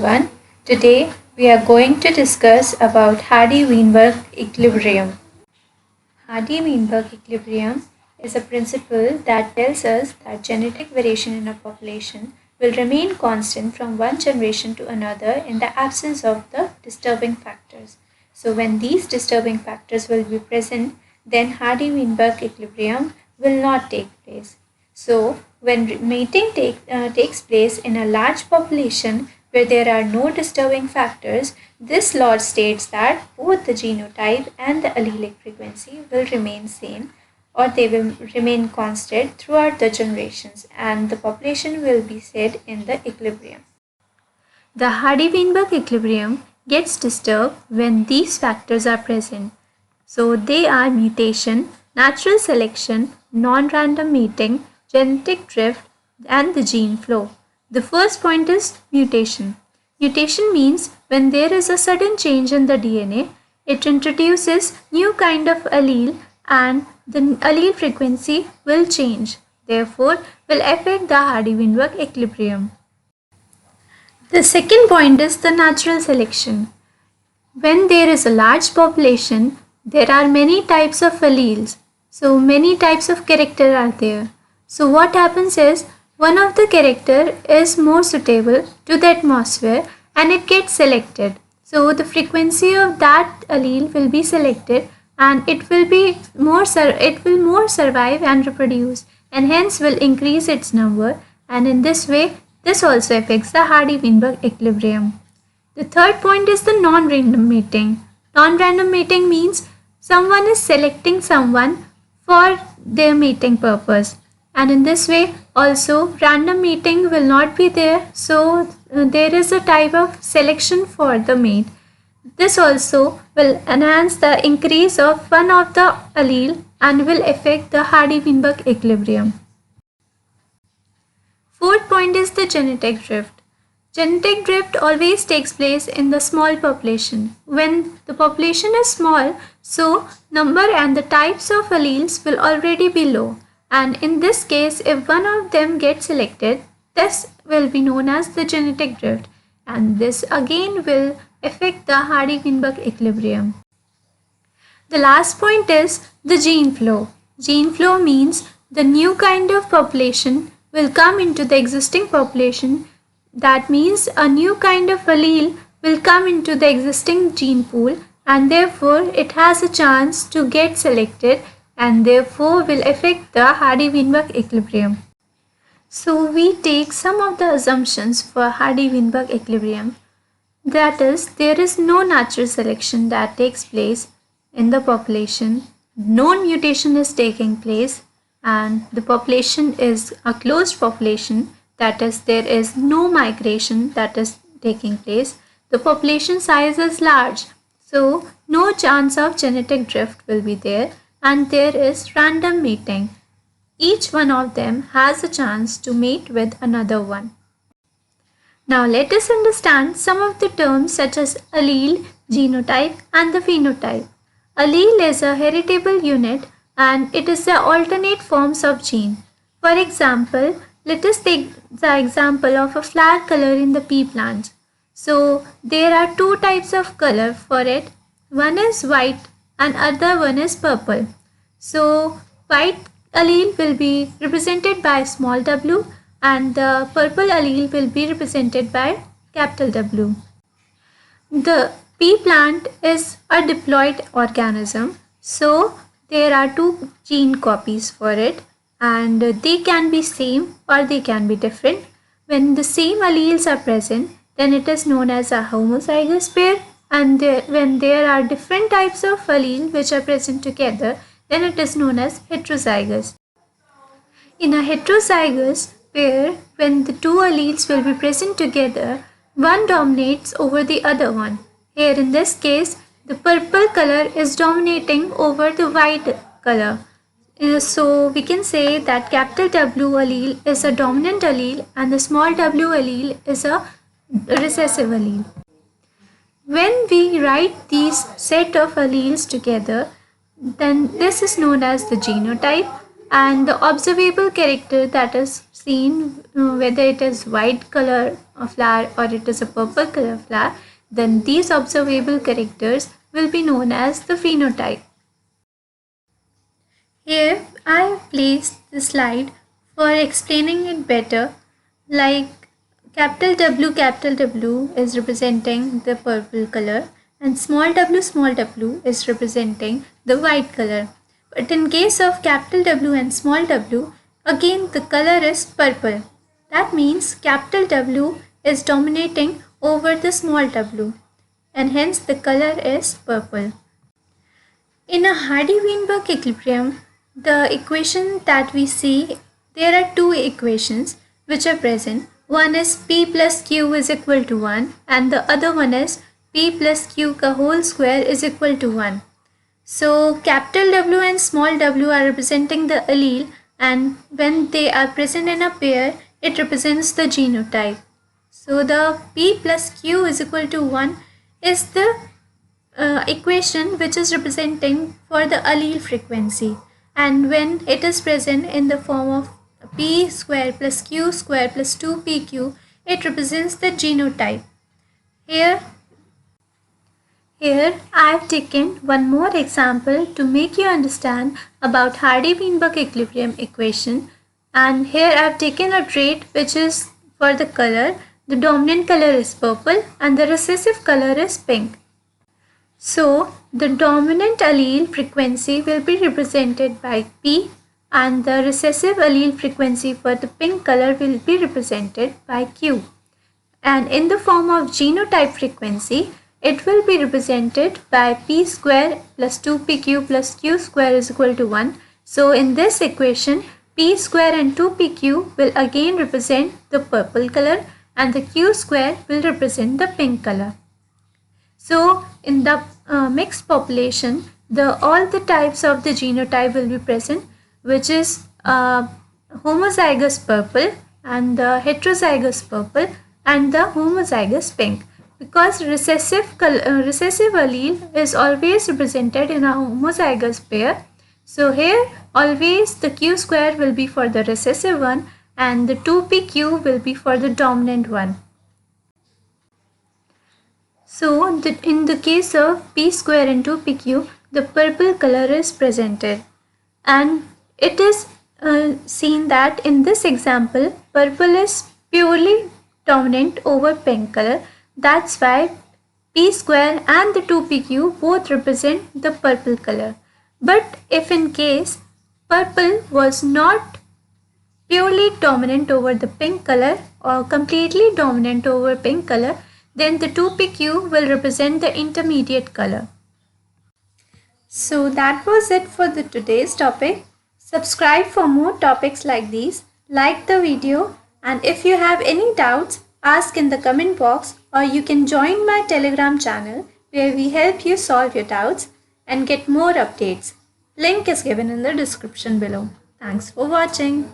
everyone. Today we are going to discuss about Hardy-Weinberg equilibrium. Hardy-Weinberg equilibrium is a principle that tells us that genetic variation in a population will remain constant from one generation to another in the absence of the disturbing factors. So when these disturbing factors will be present, then Hardy-Weinberg equilibrium will not take place. So, when mating takes place in a large population where there are no disturbing factors, this law states that both the genotype and the allelic frequency will remain same, or they will remain constant throughout the generations, and the population will be set in the equilibrium. The Hardy-Weinberg equilibrium gets disturbed when these factors are present. So they are mutation, natural selection, non-random mating, genetic drift, and the gene flow. The first point is mutation. Mutation means when there is a sudden change in the DNA, it introduces new kind of allele and the allele frequency will change. Therefore, will affect the Hardy-Weinberg equilibrium. The second point is the natural selection. When there is a large population, there are many types of alleles. So many types of character are there. So what happens is one of the character is more suitable to the atmosphere and it gets selected. So the frequency of that allele will be selected and it will more survive and reproduce and hence will increase its number, and in this way this also affects the Hardy-Weinberg equilibrium. The third point is the non-random mating. Non-random mating means someone is selecting someone for their mating purpose, and in this way also random mating will not be there, so there is a type of selection for the mate. This also will enhance the increase of one of the allele and will affect the Hardy-Weinberg equilibrium. Fourth point is the genetic drift. Genetic drift always takes place in the small population. When the population is small, so number and the types of alleles will already be low. And in this case, if one of them gets selected, this will be known as the genetic drift. And this again will affect the Hardy-Weinberg equilibrium. The last point is the gene flow. Gene flow means the new kind of population will come into the existing population. That means a new kind of allele will come into the existing gene pool and therefore it has a chance to get selected and therefore will affect the Hardy-Weinberg equilibrium. So we take some of the assumptions for Hardy-Weinberg equilibrium. That is, there is no natural selection that takes place in the population, no mutation is taking place, and the population is a closed population. That is, there is no migration that is taking place. The population size is large, so no chance of genetic drift will be there, and there is random mating. Each one of them has a chance to mate with another one. Now let us understand some of the terms such as allele, genotype, and the phenotype. Allele is a heritable unit and it is the alternate forms of gene. For example, let us take the example of a flower color in the pea plant. So there are two types of color for it. One is white and other one is purple. So white allele will be represented by small w and the purple allele will be represented by capital W. The pea plant is a diploid organism. So there are two gene copies for it, and they can be same or they can be different. When the same alleles are present, then it is known as a homozygous pair, and when there are different types of allele which are present together, then it is known as heterozygous. In a heterozygous pair, when the two alleles will be present together, one dominates over the other one. Here in this case, the purple color is dominating over the white color. So we can say that capital W allele is a dominant allele and the small w allele is a recessive allele. When we write these set of alleles together, then this is known as the genotype, and the observable character that is seen whether it is white color of flower or it is a purple color flower, then these observable characters will be known as the phenotype. Here I have placed the slide for explaining it better, like capital W is representing the purple color and small w is representing the white color. But in case of capital W and small w, again the color is purple. That means capital W is dominating over the small w and hence the color is purple. In a Hardy-Weinberg equilibrium, the equation that we see, there are two equations which are present. One is P plus Q is equal to 1 and the other one is P plus Q ka whole square is equal to 1. So capital W and small w are representing the allele, and when they are present in a pair, it represents the genotype. So the P plus Q is equal to 1 is the equation which is representing for the allele frequency, and when it is present in the form of p square plus q square plus 2pq, it represents the genotype. Here I have taken one more example to make you understand about Hardy-Weinberg equilibrium equation, and here I have taken a trait which is for the color. The dominant color is purple and the recessive color is pink. So the dominant allele frequency will be represented by P and the recessive allele frequency for the pink color will be represented by Q. And in the form of genotype frequency, it will be represented by P square plus 2pq plus Q square is equal to 1. So in this equation, P square and 2pq will again represent the purple color and the Q square will represent the pink color. So in the mixed population, all the types of the genotype will be present, which is homozygous purple and the heterozygous purple and the homozygous pink. Because recessive allele is always represented in a homozygous pair. So here always the Q square will be for the recessive one and the 2pq will be for the dominant one. So in the case of P square and 2pq, the purple color is presented, and it is seen that in this example purple is purely dominant over pink color. That's why P square and the 2pq both represent the purple color. But if in case purple was not purely dominant over the pink color or completely dominant over pink color, then the 2pq will represent the intermediate color. So that was it for the today's topic. Subscribe for more topics like these, like the video, and if you have any doubts, ask in the comment box, or you can join my Telegram channel where we help you solve your doubts and get more updates. Link is given in the description below. Thanks for watching.